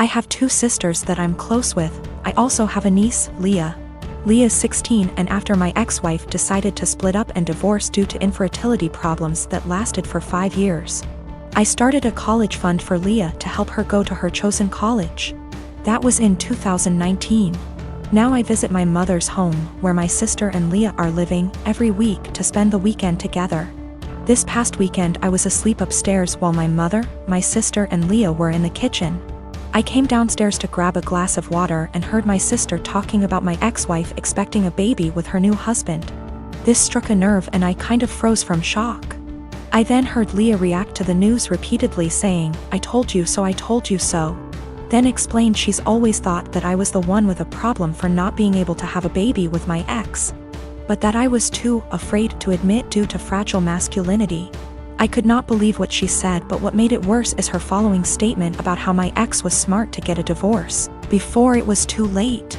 have 2 sisters that I'm close with. I also have a niece, Leah. Leah's 16, and after my ex-wife decided to split up and divorce due to infertility problems that lasted for 5 years, I started a college fund for Leah to help her go to her chosen college. That was in 2019. Now I visit my mother's home, where my sister and Leah are living, every week to spend the weekend together. This past weekend I was asleep upstairs while my mother, my sister and Leah were in the kitchen. I came downstairs to grab a glass of water and heard my sister talking about my ex-wife expecting a baby with her new husband. This struck a nerve and I kind of froze from shock. I then heard Leah react to the news repeatedly saying, "I told you so, I told you so." Then explained she's always thought that I was the one with a problem for not being able to have a baby with my ex, but that I was too afraid to admit due to fragile masculinity. I could not believe what she said, but what made it worse is her following statement about how my ex was smart to get a divorce before it was too late.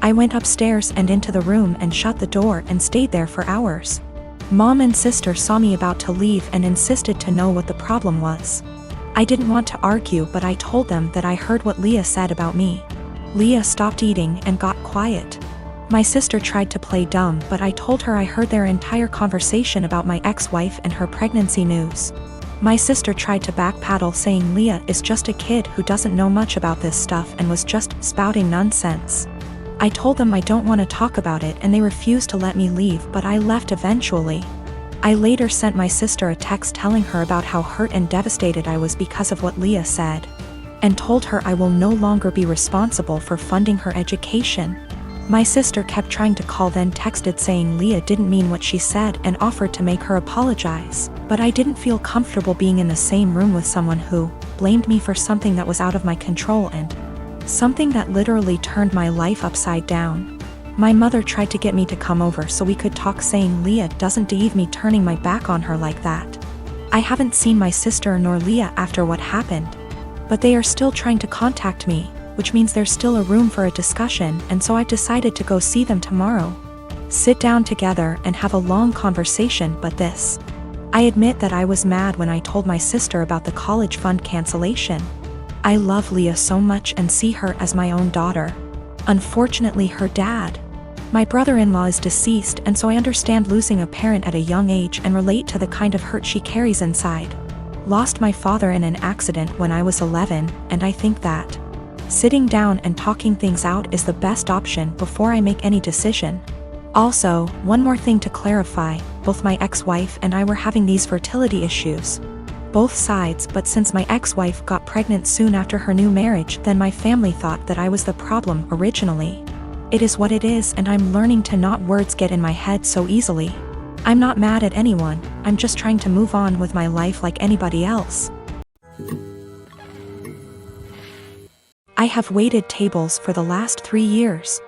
I went upstairs and into the room and shut the door and stayed there for hours. Mom and sister saw me about to leave and insisted to know what the problem was. I didn't want to argue, but I told them that I heard what Leah said about me. Leah stopped eating and got quiet. My sister tried to play dumb, but I told her I heard their entire conversation about my ex-wife and her pregnancy news. My sister tried to backpedal, saying Leah is just a kid who doesn't know much about this stuff and was just spouting nonsense. I told them I don't want to talk about it and they refused to let me leave, but I left eventually. I later sent my sister a text telling her about how hurt and devastated I was because of what Leah said, and told her I will no longer be responsible for funding her education. My sister kept trying to call, then texted saying Leah didn't mean what she said and offered to make her apologize, but I didn't feel comfortable being in the same room with someone who blamed me for something that was out of my control and something that literally turned my life upside down. My mother tried to get me to come over so we could talk, saying Leah doesn't deserve me turning my back on her like that. I haven't seen my sister nor Leah after what happened, but they are still trying to contact me, which means there's still a room for a discussion, and so I've decided to go see them tomorrow. Sit down together and have a long conversation. But this, I admit that I was mad when I told my sister about the college fund cancellation. I love Leah so much and see her as my own daughter. Unfortunately, her dad, my brother-in-law, is deceased, and so I understand losing a parent at a young age and relate to the kind of hurt she carries inside. Lost my father in an accident when I was 11, and I think that sitting down and talking things out is the best option before I make any decision. Also, one more thing to clarify, both my ex-wife and I were having these fertility issues. Both sides, but since my ex-wife got pregnant soon after her new marriage, then my family thought that I was the problem originally. It is what it is, and I'm learning to not words get in my head so easily. I'm not mad at anyone, I'm just trying to move on with my life like anybody else. I have waited tables for the last 3 years.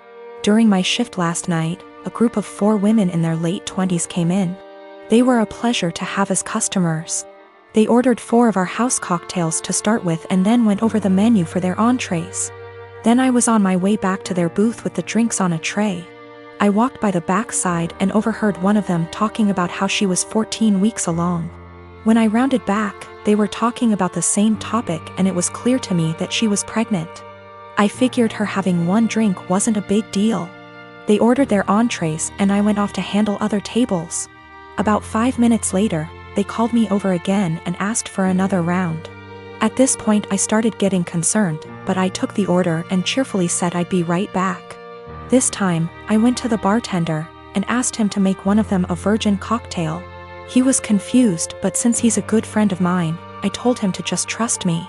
During my shift last night, a group of 4 women in their late 20s came in. They were a pleasure to have as customers. They ordered 4 of our house cocktails to start with and then went over the menu for their entrees. Then I was on my way back to their booth with the drinks on a tray. I walked by the back side and overheard one of them talking about how she was 14 weeks along. When I rounded back, they were talking about the same topic, and it was clear to me that she was pregnant. I figured her having 1 drink wasn't a big deal. They ordered their entrees and I went off to handle other tables. About 5 minutes later, they called me over again and asked for another round. At this point I started getting concerned, but I took the order and cheerfully said I'd be right back. This time, I went to the bartender and asked him to make one of them a virgin cocktail. He was confused, but since he's a good friend of mine, I told him to just trust me.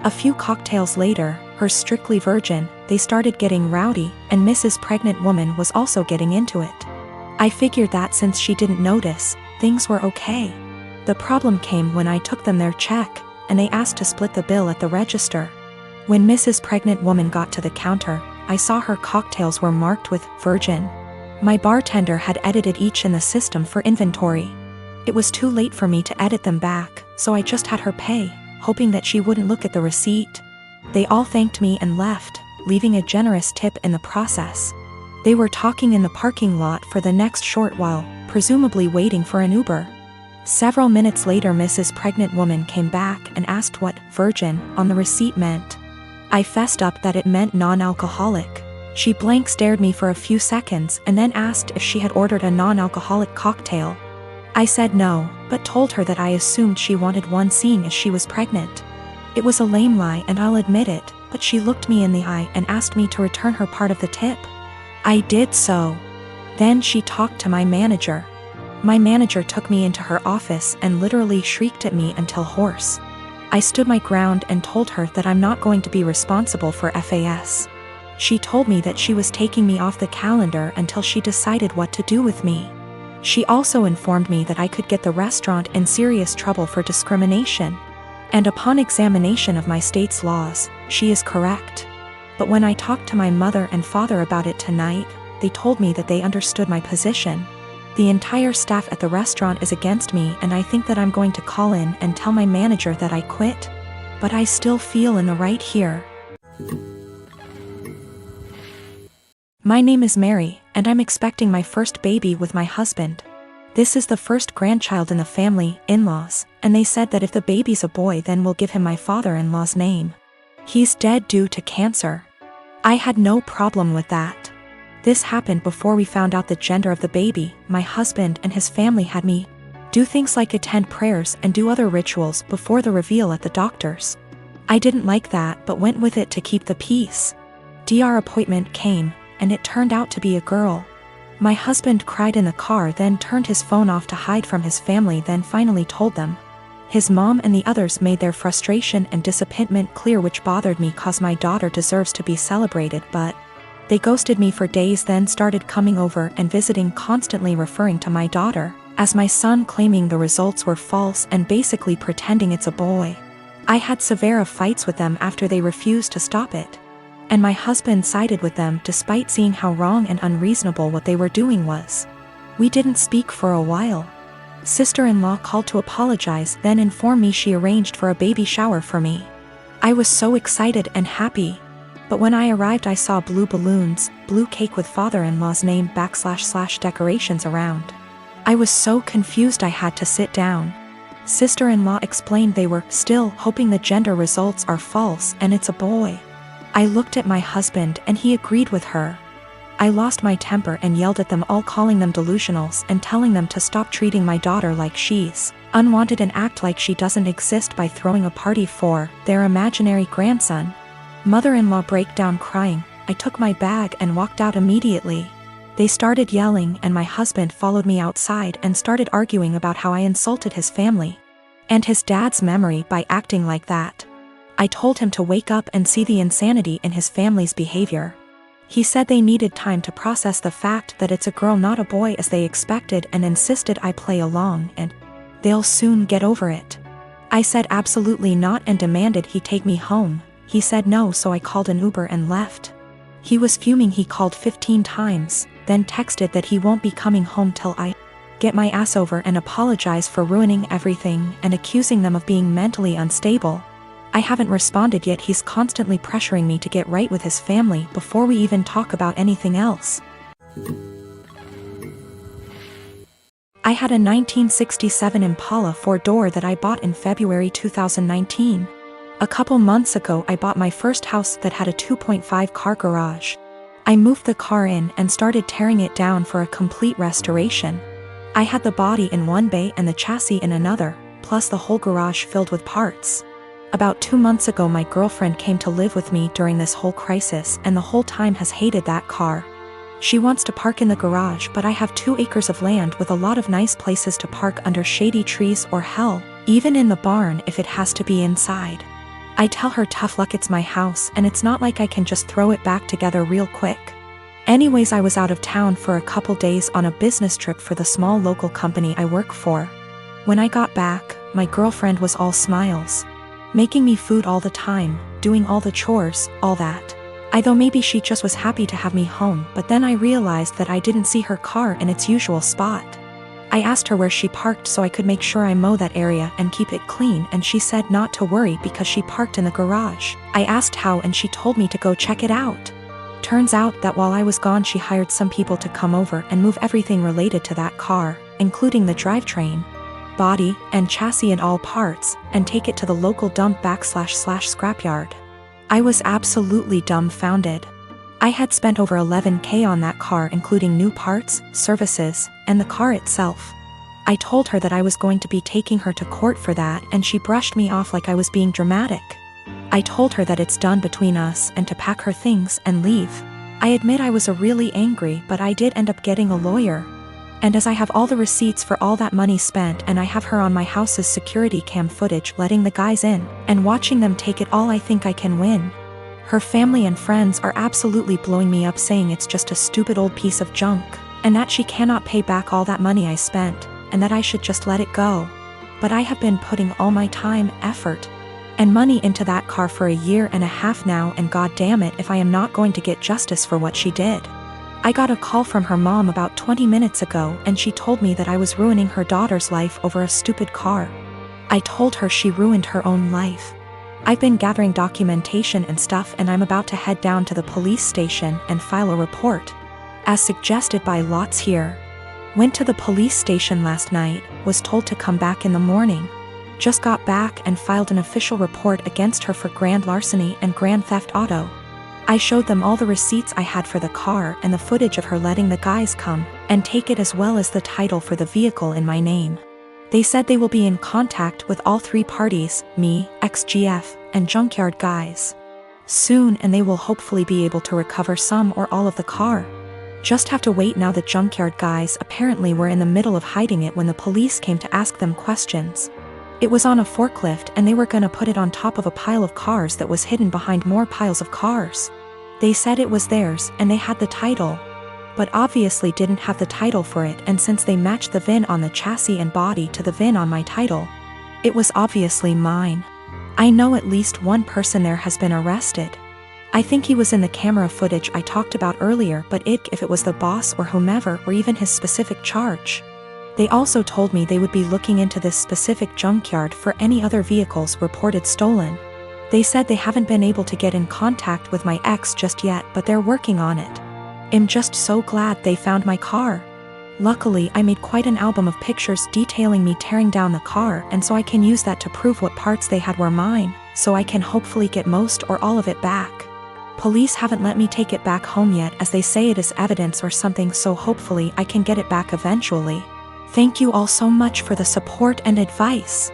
A few cocktails later, hers strictly virgin, they started getting rowdy, and Mrs. Pregnant Woman was also getting into it. I figured that since she didn't notice, things were okay. The problem came when I took them their check, and they asked to split the bill at the register. When Mrs. Pregnant Woman got to the counter, I saw her cocktails were marked with virgin. My bartender had edited each in the system for inventory. It was too late for me to edit them back, so I just had her pay, hoping that she wouldn't look at the receipt. They all thanked me and left, leaving a generous tip in the process. They were talking in the parking lot for the next short while, presumably waiting for an Uber. Several minutes later, Mrs. Pregnant Woman came back and asked what virgin on the receipt meant. I fessed up that it meant non-alcoholic. She blank stared me for a few seconds and then asked if she had ordered a non-alcoholic cocktail. I said no, but told her that I assumed she wanted one seeing as she was pregnant. It was a lame lie and I'll admit it, but she looked me in the eye and asked me to return her part of the tip. I did so. Then she talked to my manager. My manager took me into her office and literally shrieked at me until hoarse. I stood my ground and told her that I'm not going to be responsible for FAS. She told me that she was taking me off the calendar until she decided what to do with me. She also informed me that I could get the restaurant in serious trouble for discrimination. And upon examination of my state's laws, she is correct. But when I talked to my mother and father about it tonight, they told me that they understood my position. The entire staff at the restaurant is against me and I think that I'm going to call in and tell my manager that I quit. But I still feel in the right here. My name is Mary, and I'm expecting my first baby with my husband. This is the first grandchild in the family, in-laws, and they said that if the baby's a boy then we'll give him my father-in-law's name. He's dead due to cancer. I had no problem with that. This happened before we found out the gender of the baby. My husband and his family had me do things like attend prayers and do other rituals before the reveal at the doctor's. I didn't like that but went with it to keep the peace. Dr. appointment came, and it turned out to be a girl. My husband cried in the car, then turned his phone off to hide from his family, then finally told them. His mom and the others made their frustration and disappointment clear, which bothered me cause my daughter deserves to be celebrated, but they ghosted me for days, then started coming over and visiting, constantly referring to my daughter as my son, claiming the results were false and basically pretending it's a boy. I had severe fights with them after they refused to stop it. And my husband sided with them despite seeing how wrong and unreasonable what they were doing was. We didn't speak for a while. Sister-in-law called to apologize, then informed me she arranged for a baby shower for me. I was so excited and happy. But when I arrived I saw blue balloons, blue cake with father-in-law's name / decorations around. I was so confused I had to sit down. Sister-in-law explained they were still hoping the gender results are false and it's a boy. I looked at my husband and he agreed with her. I lost my temper and yelled at them all, calling them delusionals and telling them to stop treating my daughter like she's unwanted and act like she doesn't exist by throwing a party for their imaginary grandson. Mother-in-law break down crying. I took my bag and walked out immediately. They started yelling and my husband followed me outside and started arguing about how I insulted his family and his dad's memory by acting like that. I told him to wake up and see the insanity in his family's behavior. He said they needed time to process the fact that it's a girl not a boy as they expected, and insisted I play along and they'll soon get over it. I said absolutely not and demanded he take me home. He said no, so I called an Uber and left. He was fuming. He called 15 times, then texted that he won't be coming home till I get my ass over and apologize for ruining everything and accusing them of being mentally unstable. I haven't responded yet. He's constantly pressuring me to get right with his family before we even talk about anything else. I had a 1967 Impala 4-door that I bought in February 2019. A couple months ago I bought my first house that had a 2.5 car garage. I moved the car in and started tearing it down for a complete restoration. I had the body in one bay and the chassis in another, plus the whole garage filled with parts. About 2 months ago my girlfriend came to live with me during this whole crisis and the whole time has hated that car. She wants to park in the garage, but I have 2 acres of land with a lot of nice places to park under shady trees, or hell, even in the barn if it has to be inside. I tell her tough luck, it's my house and it's not like I can just throw it back together real quick. Anyways, I was out of town for a couple days on a business trip for the small local company I work for. When I got back, my girlfriend was all smiles. Making me food all the time, doing all the chores, all that. I thought maybe she just was happy to have me home, but then I realized that I didn't see her car in its usual spot. I asked her where she parked so I could make sure I mow that area and keep it clean, and she said not to worry because she parked in the garage. I asked how and she told me to go check it out. Turns out that while I was gone she hired some people to come over and move everything related to that car, including the drivetrain, body, and chassis and all parts, and take it to the local dump / scrapyard. I was absolutely dumbfounded. I had spent over $11,000 on that car, including new parts, services, and the car itself. I told her that I was going to be taking her to court for that, and she brushed me off like I was being dramatic. I told her that it's done between us and to pack her things and leave. I admit I was really angry, but I did end up getting a lawyer. And as I have all the receipts for all that money spent, and I have her on my house's security cam footage letting the guys in and watching them take it all, I think I can win. Her family and friends are absolutely blowing me up, saying it's just a stupid old piece of junk, and that she cannot pay back all that money I spent, and that I should just let it go. But I have been putting all my time, effort, and money into that car for 1.5 years now, and god damn it if I am not going to get justice for what she did. I got a call from her mom about 20 minutes ago, and she told me that I was ruining her daughter's life over a stupid car. I told her she ruined her own life. I've been gathering documentation and stuff, and I'm about to head down to the police station and file a report, as suggested by Lots here. Went to the police station last night, was told to come back in the morning. Just got back and filed an official report against her for grand larceny and grand theft auto. I showed them all the receipts I had for the car and the footage of her letting the guys come and take it, as well as the title for the vehicle in my name. They said they will be in contact with all 3 parties, me, XGF, and junkyard guys, soon, and they will hopefully be able to recover some or all of the car. Just have to wait now. The junkyard guys apparently were in the middle of hiding it when the police came to ask them questions. It was on a forklift, and they were gonna put it on top of a pile of cars that was hidden behind more piles of cars. They said it was theirs and they had the title, but obviously didn't have the title for it, and since they matched the VIN on the chassis and body to the VIN on my title, it was obviously mine. I know at least one person there has been arrested. I think he was in the camera footage I talked about earlier, but if it was the boss or whomever, or even his specific charge. They also told me they would be looking into this specific junkyard for any other vehicles reported stolen. They said they haven't been able to get in contact with my ex just yet, but they're working on it. I'm just so glad they found my car. Luckily, I made quite an album of pictures detailing me tearing down the car, and so I can use that to prove what parts they had were mine, so I can hopefully get most or all of it back. Police haven't let me take it back home yet, as they say it is evidence or something, so hopefully I can get it back eventually. Thank you all so much for the support and advice.